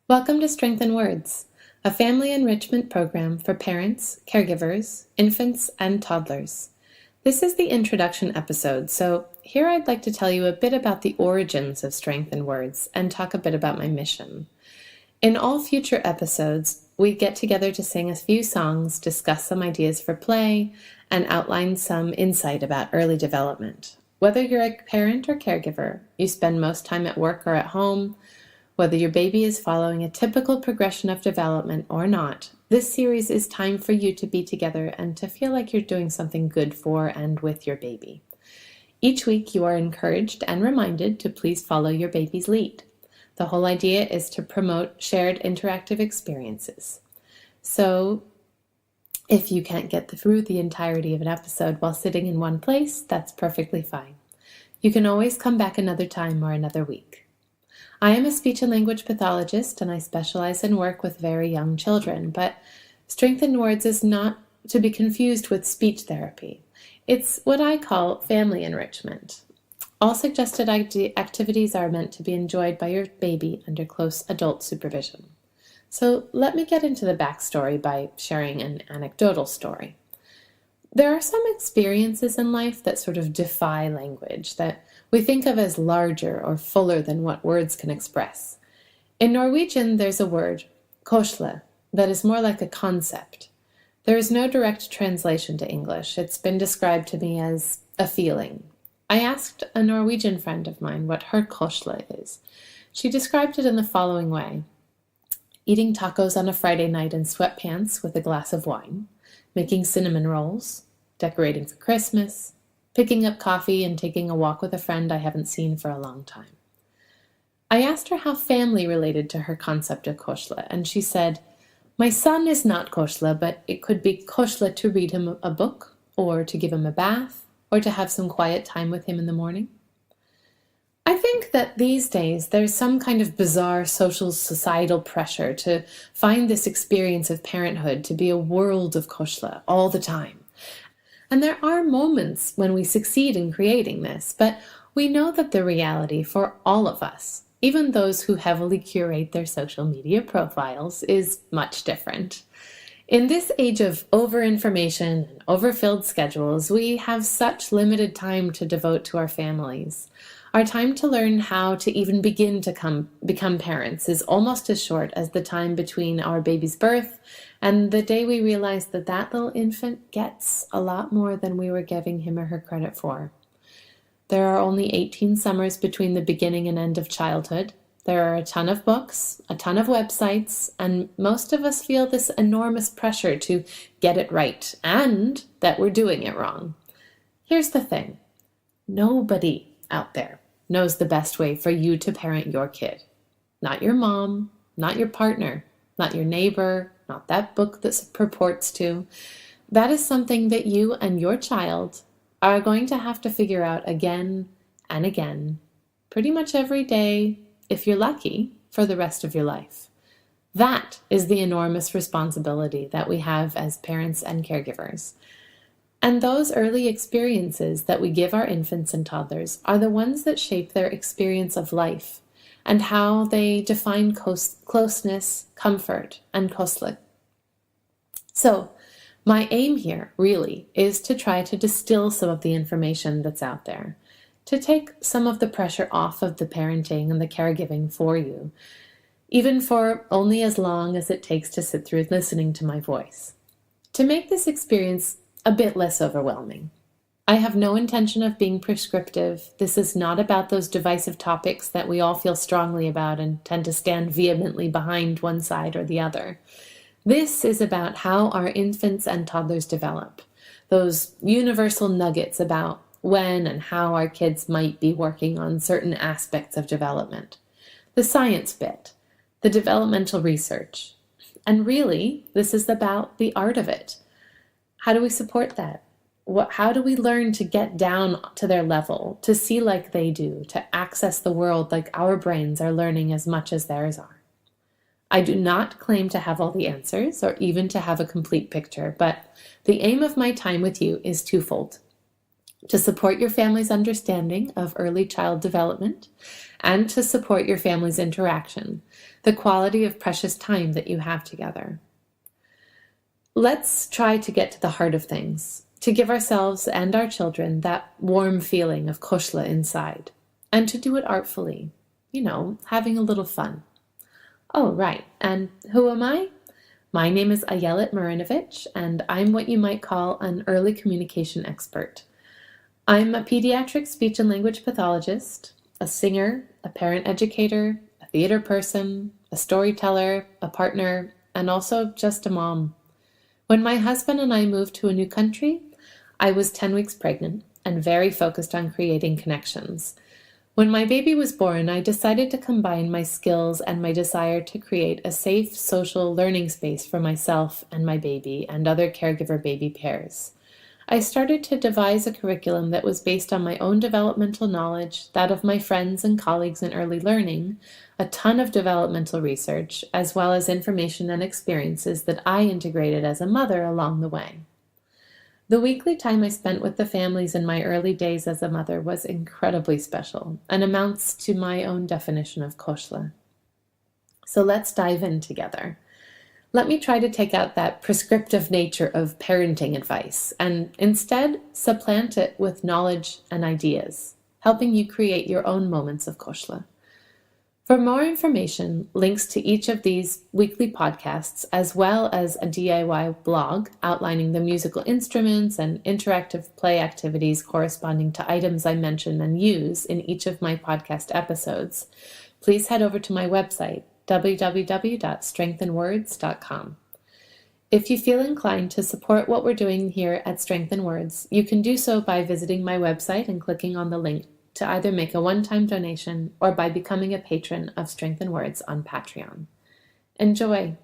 Welcome to Strength in Words, a family enrichment program for parents, caregivers, infants, and toddlers. This is the introduction episode, so here I'd like to tell you a bit about the origins of Strength in Words and talk a bit about my mission. In all future episodes, we get together to sing a few songs, discuss some ideas for play, and outline some insight about early development. Whether you're a parent or caregiver, you spend most time at work or at home, whether your baby is following a typical progression of development or not, this series is time for you to be together and to feel like you're doing something good for and with your baby. Each week you are encouraged and reminded to please follow your baby's lead. The whole idea is to promote shared interactive experiences. So if you can't get through the entirety of an episode while sitting in one place, that's perfectly fine. You can always come back another time or another week. I am a speech and language pathologist and I specialize in work with very young children, but Strength in Words is not to be confused with speech therapy. It's what I call family enrichment. All suggested activities are meant to be enjoyed by your baby under close adult supervision. So let me get into the backstory by sharing an anecdotal story. There are some experiences in life that sort of defy language, that we think of as larger or fuller than what words can express. In Norwegian, there's a word, kosle, that is more like a concept. There is no direct translation to English. It's been described to me as a feeling. I asked a Norwegian friend of mine what her kosle is. She described it in the following way: eating tacos on a Friday night in sweatpants with a glass of wine, making cinnamon rolls, decorating for Christmas, picking up coffee and taking a walk with a friend I haven't seen for a long time. I asked her how family related to her concept of kosle, and she said, "My son is not kosle, but it could be kosle to read him a book, or to give him a bath, or to have some quiet time with him in the morning." I think that these days there's some kind of bizarre social societal pressure to find this experience of parenthood to be a world of kosle all the time. And there are moments when we succeed in creating this, but we know that the reality for all of us, even those who heavily curate their social media profiles, is much different. In this age of over-information and overfilled schedules, we have such limited time to devote to our families. Our time to learn how to even begin to become parents is almost as short as the time between our baby's birth and the day we realize that that little infant gets a lot more than we were giving him or her credit for. There are only 18 summers between the beginning and end of childhood. There are a ton of books, a ton of websites, and most of us feel this enormous pressure to get it right and that we're doing it wrong. Here's the thing. Nobody out there knows the best way for you to parent your kid. Not your mom, not your partner, not your neighbor, not that book that purports to. That is something that you and your child are going to have to figure out again and again, pretty much every day, if you're lucky, for the rest of your life. That is the enormous responsibility that we have as parents and caregivers. And those early experiences that we give our infants and toddlers are the ones that shape their experience of life and how they define closeness, comfort, and kosle. So, my aim here, really, is to try to distill some of the information that's out there, to take some of the pressure off of the parenting and the caregiving for you, even for only as long as it takes to sit through listening to my voice, to make this experience a bit less overwhelming. I have no intention of being prescriptive. This is not about those divisive topics that we all feel strongly about and tend to stand vehemently behind one side or the other. This is about how our infants and toddlers develop, those universal nuggets about when and how our kids might be working on certain aspects of development, the science bit, the developmental research. And really, this is about the art of it. How do we support that? How do we learn to get down to their level, to see like they do, to access the world like our brains are learning as much as theirs are? I do not claim to have all the answers or even to have a complete picture, but the aim of my time with you is twofold. to support your family's understanding of early child development, and to support your family's interaction, the quality of precious time that you have together. Let's try to get to the heart of things, to give ourselves and our children that warm feeling of koshla inside, and to do it artfully, having a little fun. Oh, right, and who am I? My name is Ayelet Marinovich, and I'm what you might call an early communication expert. I'm a pediatric speech and language pathologist, a singer, a parent educator, a theater person, a storyteller, a partner, and also just a mom. When my husband and I moved to a new country, I was 10 weeks pregnant and very focused on creating connections. When my baby was born, I decided to combine my skills and my desire to create a safe social learning space for myself and my baby and other caregiver baby pairs. I started to devise a curriculum that was based on my own developmental knowledge, that of my friends and colleagues in early learning, a ton of developmental research, as well as information and experiences that I integrated as a mother along the way. The weekly time I spent with the families in my early days as a mother was incredibly special and amounts to my own definition of koshla. So let's dive in together. Let me try to take out that prescriptive nature of parenting advice and instead supplant it with knowledge and ideas, helping you create your own moments of koshla. For more information, links to each of these weekly podcasts, as well as a DIY blog outlining the musical instruments and interactive play activities corresponding to items I mention and use in each of my podcast episodes, please head over to my website, www.strengthenwords.com. If you feel inclined to support what we're doing here at Strengthen Words, you can do so by visiting my website and clicking on the link to either make a one-time donation or by becoming a patron of Strengthen Words on Patreon. Enjoy!